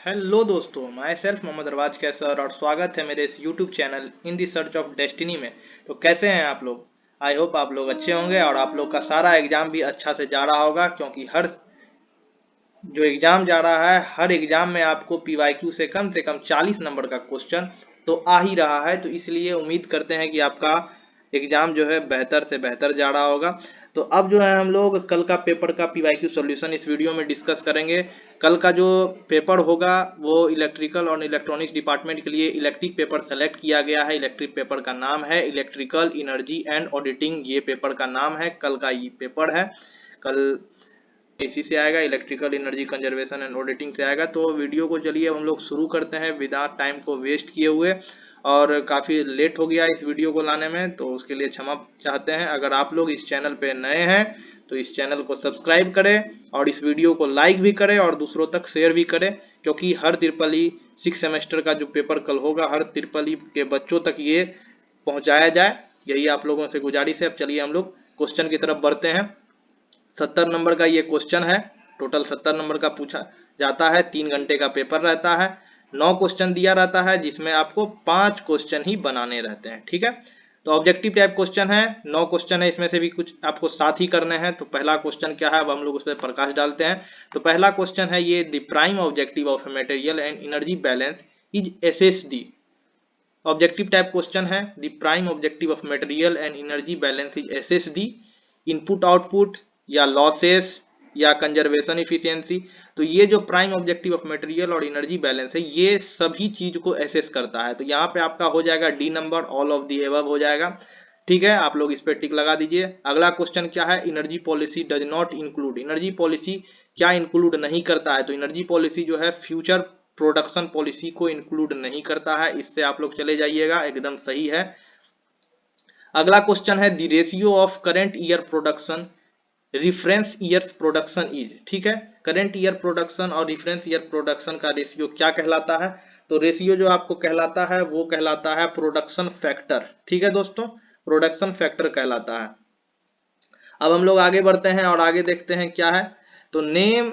Hello दोस्तों, my self Mohammad Arbaaz कैसर और स्वागत है मेरे इस YouTube channel in the search of destiny में। तो कैसे हैं आप लोग? आई होप आप लोग अच्छे होंगे और आप लोग का सारा एग्जाम भी अच्छा से जा रहा होगा, क्योंकि हर जो एग्जाम जा रहा है हर एग्जाम में आपको पीवाईक्यू से कम 40 नंबर का क्वेश्चन तो आ ही रहा है। तो इसलिए उम्मीद करते हैं कि आपका एग्जाम जो है बेहतर से बेहतर जा रहा होगा। तो अब जो है हम लोग कल का पेपर का पीवाईक्यू सॉल्यूशन इस वीडियो में डिस्कस करेंगे। कल का जो पेपर होगा वो इलेक्ट्रिकल और इलेक्ट्रॉनिक्स डिपार्टमेंट के लिए इलेक्टिव पेपर सेलेक्ट किया गया है। इलेक्टिव पेपर का नाम है इलेक्ट्रिकल एनर्जी एंड ऑडिटिंग, ये पेपर का नाम है। कल का ये पेपर है, कल इसी से आएगा, electrical energy conservation and auditing से आएगा। तो वीडियो को चलिए हम लोग शुरू करते हैं विदाउट टाइम को वेस्ट किए हुए। और काफ़ी लेट हो गया इस वीडियो को लाने में, तो उसके लिए क्षमा चाहते हैं। अगर आप लोग इस चैनल पे नए हैं तो इस चैनल को सब्सक्राइब करें और इस वीडियो को लाइक भी करें और दूसरों तक शेयर भी करें, क्योंकि हर त्रिपली 6 सेमेस्टर का जो पेपर कल होगा हर त्रिपली के बच्चों तक ये पहुंचाया जाए, यही आप लोगों से गुजारिश है। अब चलिए हम लोग क्वेश्चन की तरफ बढ़ते हैं। 70 नंबर का ये क्वेश्चन है, टोटल 70 नंबर का पूछा जाता है। 3 घंटे का पेपर रहता है, 9 क्वेश्चन दिया रहता है, जिसमें आपको 5 क्वेश्चन ही बनाने रहते हैं। ठीक है, तो ऑब्जेक्टिव टाइप क्वेश्चन है, 9 क्वेश्चन है, इसमें से भी कुछ आपको साथ ही करने हैं। तो पहला क्वेश्चन क्या है, अब हम लोग उस पर प्रकाश डालते हैं। तो पहला क्वेश्चन है ये, the prime objective of material and energy balance is SSD. Objective type question है, the prime objective of material and energy balance is SSD, input output या लॉसेस या कंजर्वेशन इफिशियंसी। तो ये जो प्राइम ऑब्जेक्टिव ऑफ मटेरियल और energy balance है ये सभी चीज को एसेस करता है। तो यहाँ पे आपका हो जाएगा D number, all of the above हो जाएगा। ठीक है, आप लोग इस पे टिक लगा दीजिए। अगला क्वेश्चन क्या है, energy policy does not include. Energy policy क्या इंक्लूड नहीं करता है? तो एनर्जी पॉलिसी जो है फ्यूचर प्रोडक्शन पॉलिसी को इंक्लूड नहीं करता है। इससे आप लोग चले जाइएगा, एकदम सही है। अगला क्वेश्चन है, the ratio of current year production reference years production is. ठीक है, करंट ईयर प्रोडक्शन और रिफरेंस ईयर प्रोडक्शन का रेशियो क्या कहलाता है? तो रेशियो जो आपको कहलाता है वो कहलाता है प्रोडक्शन फैक्टर। ठीक है दोस्तों, प्रोडक्शन फैक्टर कहलाता है। अब हम लोग आगे बढ़ते हैं और आगे देखते हैं क्या है। तो name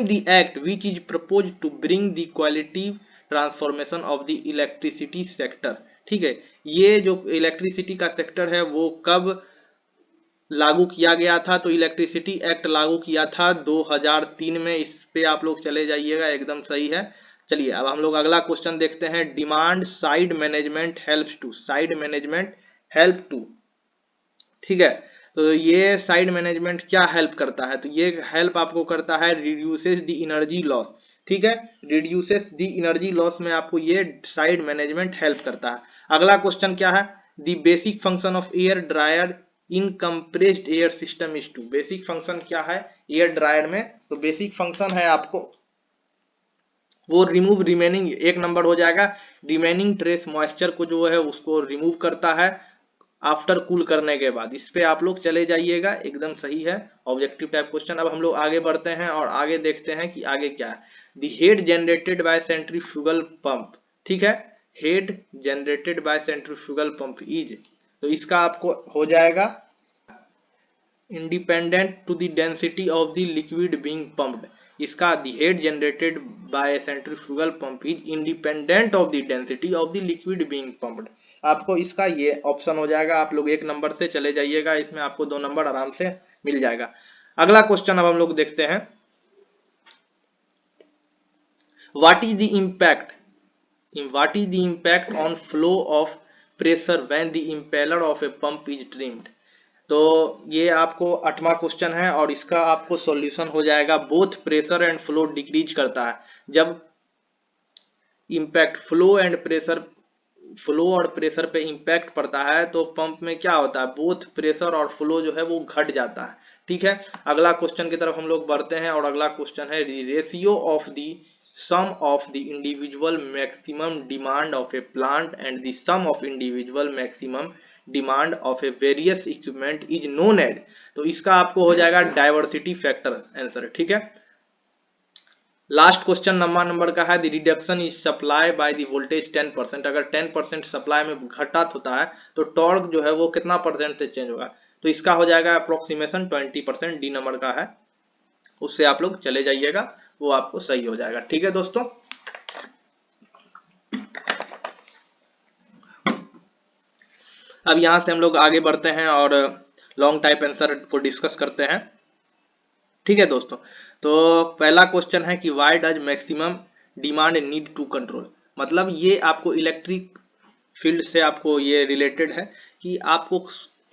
the act which is propose to bring the quality transformation of the electricity sector. ठीक है, ये जो इलेक्ट्रिसिटी का सेक्टर है वो कब लागू किया गया था? तो इलेक्ट्रिसिटी एक्ट लागू किया था 2003 में। इस पे आप लोग चले जाइएगा, एकदम सही है। चलिए अब हम लोग अगला क्वेश्चन देखते हैं, demand side management helps to. Side management help to, ठीक है, तो ये साइड मैनेजमेंट क्या हेल्प करता है? तो ये हेल्प आपको करता है रिड्यूसेस द एनर्जी लॉस। ठीक है, रिड्यूसेस द एनर्जी लॉस में आपको ये साइड मैनेजमेंट हेल्प करता है। अगला क्वेश्चन क्या है, the basic function of air dryer in compressed air system is to. Basic function क्या है एयर ड्रायर में? तो बेसिक फंक्शन है आपको वो रिमूव रिमेनिंग, 1 नंबर हो जाएगा। रिमेनिंग ट्रेस मॉइस्चर को जो है उसको रिमूव करता है आफ्टर कूल करने के बाद। इस पे आप लोग चले जाइएगा, एकदम सही है ऑब्जेक्टिव टाइप क्वेश्चन। अब हम लोग आगे बढ़ते हैं और आगे देखते हैं कि आगे क्या है। The head generated by centrifugal pump. ठीक है, head generated by centrifugal pump is, तो इसका आपको हो जाएगा independent to the density of the liquid being pumped. इसका the head generated by centrifugal pump is independent of the density of the liquid being pumped. आपको इसका ये option हो जाएगा। आप लोग 1 नंबर से चले जाइएगा, इसमें आपको 2 नंबर आराम से मिल जाएगा। अगला क्वेश्चन अब हम लोग देखते हैं, what is the impact on flow of pressure when the impeller of a pump is trimmed. तो ये आपको 8वां क्वेश्चन है और इसका आपको सॉल्यूशन हो जाएगा, both pressure and flow decrease करता है। जब इंपैक्ट फ्लो और प्रेशर पे इंपैक्ट पड़ता है तो पंप में क्या होता है, बोथ प्रेशर और फ्लो जो है वो घट जाता है। ठीक है, अगला क्वेश्चन की तरफ हम लोग बढ़ते हैं और अगला क्वेश्चन है, ratio of the sum of the individual maximum demand of a plant and the sum of individual maximum demand of a various equipment is known as. तो इसका आपको हो जाएगा डाइवर्सिटी फैक्टर आंसर। ठीक है, लास्ट क्वेश्चन नंबर का है, the reduction is supply by the voltage 10%। अगर 10% सप्लाई में घटात होता है तो टॉर्क जो है वो कितना परसेंट से चेंज होगा? तो इसका हो जाएगा अप्रोक्सीमेशन 20%, डी नंबर का है, उससे आप लोग चले जाइएगा। वो आपको सही हो जाएगा। ठीक है दोस्तों, अब यहां से हम लोग आगे बढ़ते हैं और लॉन्ग टाइप आंसर को डिस्कस करते हैं। ठीक है दोस्तों, तो पहला क्वेश्चन है कि why does maximum demand need to control. मतलब ये आपको इलेक्ट्रिक फील्ड से आपको ये रिलेटेड है कि आपको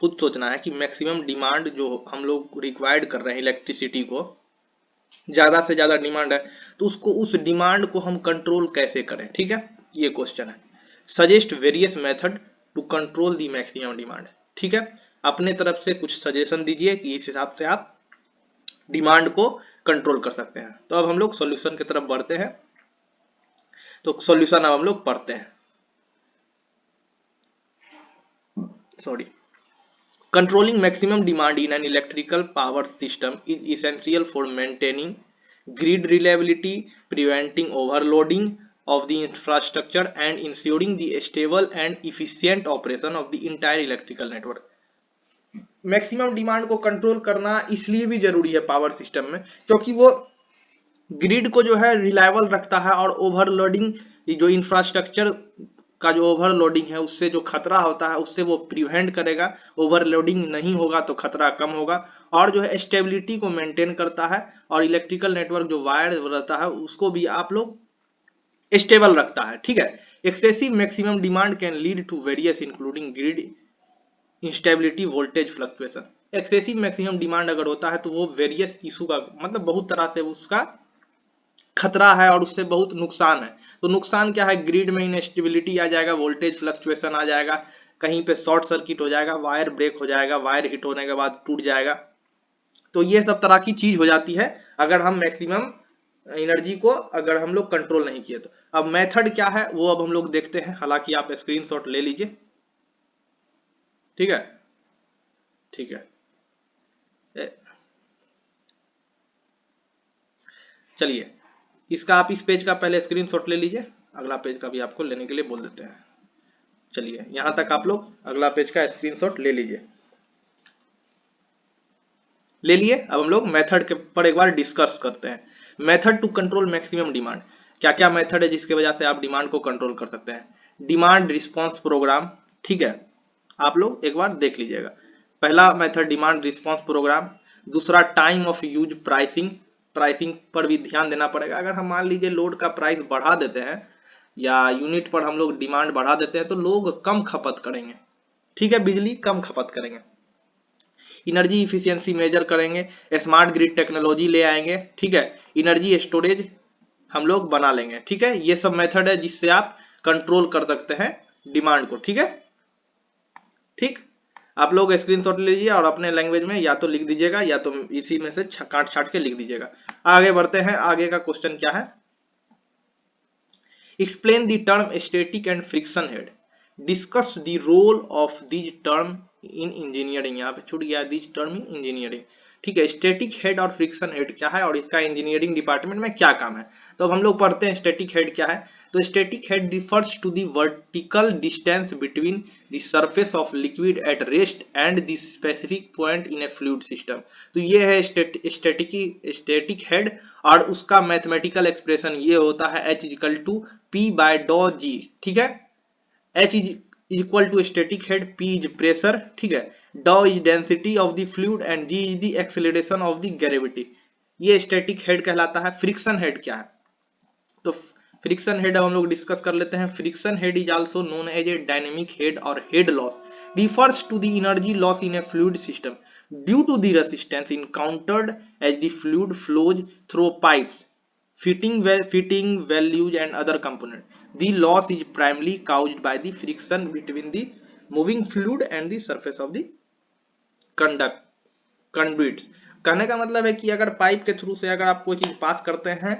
खुद सोचना है कि मैक्सिमम डिमांड जो हम लोग रिक्वायर्ड कर रहे हैं इलेक्ट्रिसिटी को, ज्यादा से ज्यादा डिमांड है, तो उसको उस डिमांड को हम कंट्रोल कैसे करें। ठीक है, ये क्वेश्चन है। Suggest various method to control the maximum demand. ठीक है, अपने तरफ से कुछ सजेशन दीजिए कि इस हिसाब से आप डिमांड को कंट्रोल कर सकते हैं। तो अब हम लोग सॉल्यूशन की तरफ बढ़ते हैं। तो सॉल्यूशन अब हम लोग पढ़ते हैं। Sorry, controlling maximum demand in an electrical power system is essential for maintaining grid reliability, preventing overloading of the infrastructure, and ensuring the stable and efficient operation of the entire electrical network. Maximum demand को control करना इसलिए भी जरूरी है power system में, क्योंकि वो grid को जो है रिलायबल रखता है और ओवरलोडिंग, जो इंफ्रास्ट्रक्चर का जो ओवरलोडिंग है उससे जो खतरा होता है उससे वो प्रिवेंट करेगा। ओवरलोडिंग नहीं होगा तो खतरा कम होगा, और जो है स्टेबिलिटी को मेंटेन करता है, और इलेक्ट्रिकल नेटवर्क जो वायर रहता है उसको भी आप लोग स्टेबल रखता है। ठीक है, excessive maximum demand can lead to various including grid instability, voltage fluctuation. Excessive maximum demand अगर होता है तो वो वेरियस इशू का मतलब बहुत तरह से उसका खतरा है और उससे बहुत नुकसान है। तो नुकसान क्या है, ग्रिड में इनस्टेबिलिटी आ जाएगा, वोल्टेज फ्लक्चुएशन आ जाएगा, कहीं पे शॉर्ट सर्किट हो जाएगा, वायर ब्रेक हो जाएगा, वायर हिट होने के बाद टूट जाएगा। तो ये सब तरह की चीज हो जाती है अगर हम मैक्सिमम एनर्जी को अगर हम लोग कंट्रोल नहीं किए तो। अब मेथड क्या है वो अब हम लोग देखते हैं, हालांकि आप स्क्रीनशॉट ले लीजिए। ठीक है, ठीक है, चलिए इसका आप इस पेज का पहले स्क्रीनशॉट ले लीजिए, अगला पेज का भी आपको लेने के लिए बोल देते हैं। चलिए यहां तक आप लोग अगला पेज का स्क्रीनशॉट ले लीजिए। ले लिए, अब हम लोग मेथड के पर एक बार डिस्कस करते हैं। Method to control maximum demand, क्या क्या मेथड है जिसके वजह से आप डिमांड को कंट्रोल कर सकते हैं। डिमांड रिस्पॉन्स प्रोग्राम, ठीक है, आप लोग एक बार देख लीजिएगा। पहला मेथड डिमांड रिस्पॉन्स प्रोग्राम। दूसरा time of use pricing, pricing पर भी ध्यान देना पड़ेगा। अगर हम मान लीजिए लोड का प्राइस बढ़ा देते हैं या यूनिट पर हम लोग डिमांड बढ़ा देते हैं तो लोग कम खपत करेंगे। ठीक है, बिजली कम खपत करेंगे। एनर्जी इफिशियंसी मेजर करेंगे, स्मार्ट ग्रिड टेक्नोलॉजी ले आएंगे। ठीक है, एनर्जी स्टोरेज हम लोग बना लेंगे। ठीक है, ये सब मेथड है जिससे आप कंट्रोल कर सकते हैं डिमांड को। ठीक है, ठीक, आप लोग स्क्रीनशॉट लीजिए और अपने लैंग्वेज में या तो लिख दीजिएगा या तो इसी में से काट छाट के लिख दीजिएगा। आगे बढ़ते हैं, आगे का क्वेश्चन क्या है। Explain the term static and friction head, discuss the role of this term in engineering. यहाँ पे छूट गया दिस टर्म इन इंजीनियरिंग। ठीक है, स्टैटिक हेड और फ्रिक्शन हेड क्या है और इसका इंजीनियरिंग डिपार्टमेंट में क्या काम है। तो अब हम लोग पढ़ते हैं स्टैटिक हेड क्या है। तो static head refers to the vertical distance between the surface of liquid at rest and the specific point in a fluid system. तो ये है स्टैटिक हेड, और उसका मैथमेटिकल एक्सप्रेशन ये होता है H equal to P by rho g. ठीक है, H is equal to static head, P is pressure, ठीक है, rho is density of the fluid and G is the acceleration of the gravity. ये static head कहलाता है। Friction head क्या है, तो फ्रिक्शन हेड हम लोग डिस्कस कर लेते हैं। Friction head is also known as a dynamic head और head loss, refers to the energy loss in a fluid system due to the resistance encountered as the fluid flows through pipes, fitting values and other components. The loss is primarily caused by the friction between the moving fluid and the surface of the conduits. कहने का मतलब है कि अगर pipe के through से अगर आप कोई चीज पास करते हैं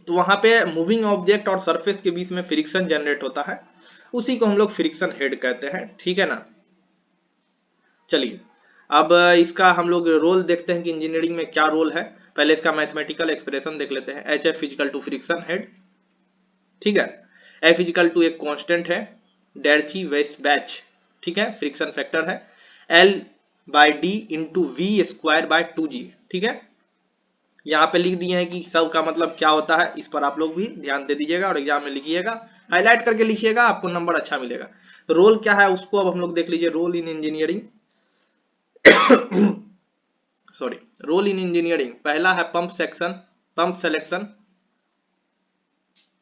तो वहां पे मूविंग ऑब्जेक्ट और सरफेस के बीच में फ्रिक्शन जनरेट होता है, उसी को हम लोग फ्रिक्शन हेड कहते हैं। ठीक है ना। चलिए अब इसका हम लोग रोल देखते हैं कि इंजीनियरिंग में क्या रोल है। पहले इसका मैथमेटिकल एक्सप्रेशन देख लेते हैं। H F equal to friction head, ठीक है, एफ इक्वल टू एक कांस्टेंट है डेर्ची वेस्बैच, ठीक है, फ्रिक्शन फैक्टर है, L by D into V square by 2g, ठीक है, यहाँ पे लिख दिए हैं कि सब का मतलब क्या होता है, इस पर आप लोग भी ध्यान दे दीजिएगा और एग्जाम में लिखिएगा, हाईलाइट करके लिखिएगा, आपको नंबर अच्छा मिलेगा। तो रोल क्या है उसको अब हम लोग देख लीजिए। Role in engineering sorry, role in engineering पहला है pump section, pump selection,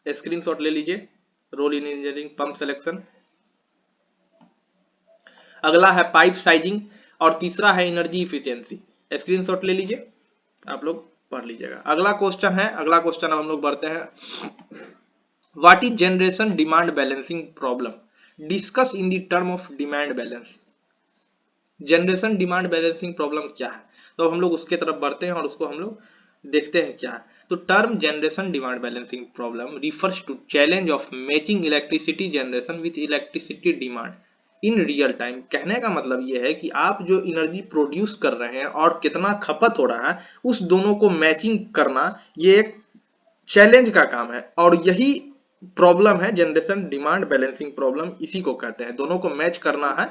screenshot ले लीजिए, role in engineering pump selection. अगला है पाइप साइजिंग और तीसरा है एनर्जी इफिशियंसी, स्क्रीनशॉट ले लीजिए, आप लोग पढ़ लीजिएगा। अगला क्वेश्चन है, अगला क्वेश्चन हम लोग बढ़ते हैं। What is generation demand balancing problem, discuss in the term of demand balance. Generation demand balancing problem क्या है, तो हम लोग उसके तरफ बढ़ते हैं और उसको हम लोग देखते हैं क्या है। तो term generation demand balancing problem refers to challenge of matching electricity generation with electricity demand in real time. कहने का मतलब यह है कि आप जो एनर्जी प्रोड्यूस कर रहे हैं और कितना खपत हो रहा है, उस दोनों को मैचिंग करना ये एक चैलेंज का काम है, और यही प्रॉब्लम है जनरेशन डिमांड बैलेंसिंग प्रॉब्लम, इसी को कहते हैं। दोनों को मैच करना है,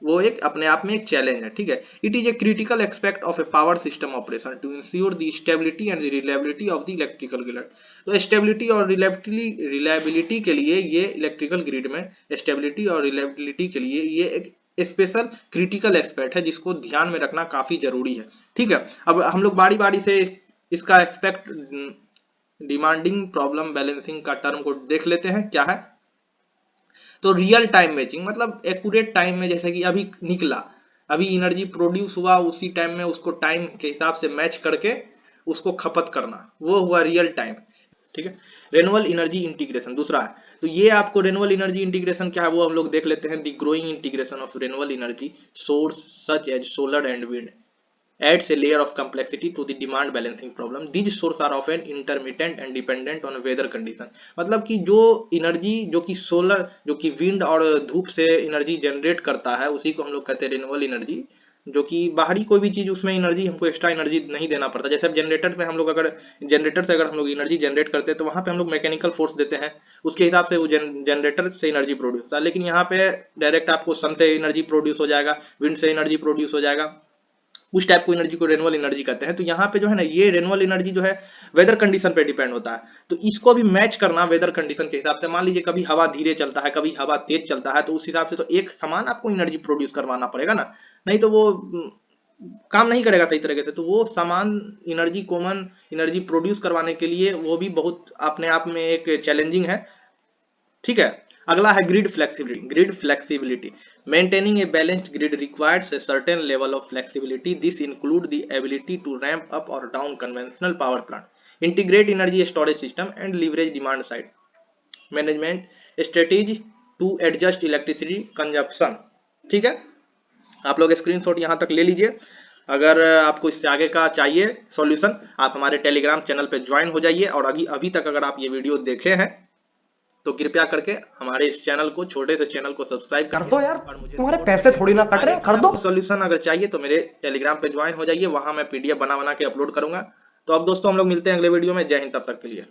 वो एक अपने आप में एक चैलेंज है, ठीक है। It is a critical aspect of a power system operation to ensure the stability and the reliability of the electrical grid. तो स्टेबिलिटी और रिलायबिलिटी के लिए ये इलेक्ट्रिकल ग्रिड में स्टेबिलिटी और रिलायबिलिटी के लिए ये एक स्पेशल क्रिटिकल एस्पेक्ट है जिसको ध्यान में रखना काफी जरूरी है, ठीक है। अब हम लोग बारी बारी से इसका एस्पेक्ट डिमांडिंग प्रॉब्लम बैलेंसिंग का टर्म को देख लेते हैं क्या है। तो रियल टाइम मैचिंग मतलब एक्यूरेट टाइम में, जैसे कि अभी निकला, अभी एनर्जी प्रोड्यूस हुआ, उसी टाइम में उसको टाइम के हिसाब से मैच करके उसको खपत करना, वो हुआ रियल टाइम, ठीक है। रेन्यूएबल एनर्जी इंटीग्रेशन दूसरा है। तो ये आपको रेन्यूएबल एनर्जी इंटीग्रेशन क्या है वो हम लोग देख लेते हैं। The growing integration of renewable energy source such as solar and wind adds a layer of complexity to the demand balancing problem. These sources are often intermittent and dependent on weather condition. मतलब कि जो energy जो कि solar, जो कि wind और धूप से एनर्जी जनरेट करता है, उसी को हम लोग कहते हैं रिन्यूएबल एनर्जी, जो कि बाहरी कोई भी चीज उसमें एनर्जी हमको एक्स्ट्रा एनर्जी नहीं देना पड़ता। जैसे अब जनरेटर में हम लोग अगर जनरेटर से अगर हम लोग एनर्जी जनरेट करते हैं तो वहां पे हम लोग मैकेनिकल फोर्स देते हैं, उसके हिसाब से वो जनरेटर से एनर्जी प्रोड्यूस होता है। लेकिन यहाँ पे डायरेक्ट आपको सन से एनर्जी प्रोड्यूस हो जाएगा, विंड से एनर्जी प्रोड्यूस हो जाएगा, उस टाइप को एनर्जी को रेन्यूएबल एनर्जी कहते हैं। तो यहाँ पे जो है ना, ये रेन्यूएबल एनर्जी जो है वेदर कंडीशन पे डिपेंड होता है। तो इसको भी मैच करना वेदर कंडीशन के हिसाब से। मान लीजिए कभी हवा धीरे चलता है, कभी हवा तेज चलता है, तो उस हिसाब से तो एक समान आपको एनर्जी प्रोड्यूस करवाना पड़ेगा ना, नहीं तो वो काम नहीं करेगा सही तरीके से। तो वो समान एनर्जी, कॉमन एनर्जी प्रोड्यूस करवाने के लिए वो भी बहुत अपने आप में एक चैलेंजिंग है, ठीक है। अगला है grid flexibility. Grid flexibility, maintaining a balanced grid requires a certain level of flexibility. This includes the ability to ramp up or down conventional power plant, integrate energy storage system, and leverage demand side management strategy to adjust electricity consumption, ठीक है। आप लोग screenshot यहाँ तक ले लीजिए। अगर आपको इससे आगे का चाहिए सॉल्यूशन, आप हमारे टेलीग्राम चैनल पे ज्वाइन हो जाइए, और अभी तक अगर आप ये वीडियो देखे हैं तो कृपया करके हमारे इस चैनल को, छोटे से चैनल को सब्सक्राइब कर दो यार, और मुझे तुम्हारे पैसे थोड़ी ना कट रहे, कर दो। सॉल्यूशन अगर चाहिए तो मेरे टेलीग्राम पे ज्वाइन हो जाइए, वहां मैं पीडीएफ बना के अपलोड करूंगा। तो अब दोस्तों हम लोग मिलते हैं अगले वीडियो में। जय हिंद, तब तक के लिए।